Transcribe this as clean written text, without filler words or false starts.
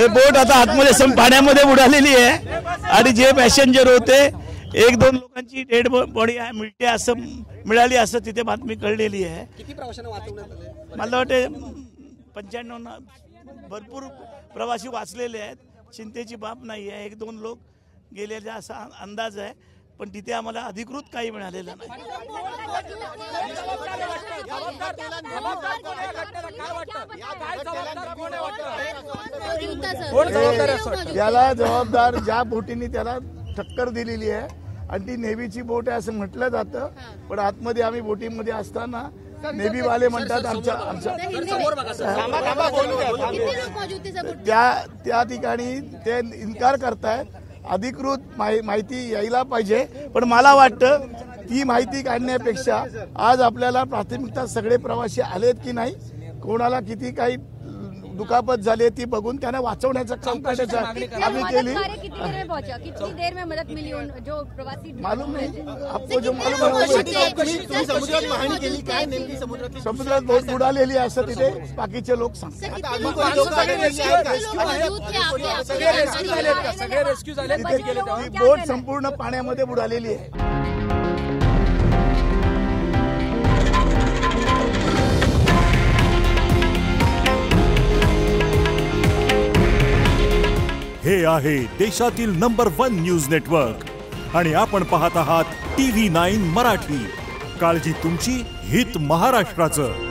बोट आता आतमध्ये पाण्यामध्ये बुडालेली आहे आणि जे पॅसेंजर होते एक दोन लोकांची डेड बॉडी मिळते असं मिळाली असं तिथे बातमी कळलेली आहे। किती प्रवाशांना वाचवण्यात आले? मला वाटते 95 भरपूर प्रवासी वाचलेले आहेत, चिंतेची बाब नाही आहे। एक दोन लोक गेलेले असा अंदाज आहे, पण तिथे आम्हाला अधिकृत काही मिळालेलं नाही। त्याला जबाबदार ज्या बोटीने त्याला टक्कर दिलेली आहे आणि ती नेव्हीची बोट आहे असं म्हटलं जातं, पण आतमध्ये आम्ही बोटीमध्ये असताना नेव्ही वाले म्हणतात त्या ठिकाणी ते इन्कार करतायत। अधिकृत माहिती यायला पाहिजे, पण मला वाटतं ती माहिती काढण्यापेक्षा आज आपल्याला प्राथमिकता सगळे प्रवासी आलेत की नाही, कोणाला किती काही दुखापत झाली ती बघून त्यांना वाचवण्याचं काम करायचं आम्ही केली। कितनी देर में मदद मिली जो प्रवासी मालूम नहीं आपको, जो मालूम समुद्रात बोट बुडालेली असं तिथे बाकीचे लोक सांगतात। बोट संपूर्ण पाण्यामध्ये बुडालेली आहे। हे आहे देशातील नंबर 1 न्यूज नेटवर्क आणि आपण पाहत आहात TV9 मराठी। काळजी तुमची, हित महाराष्ट्राचं।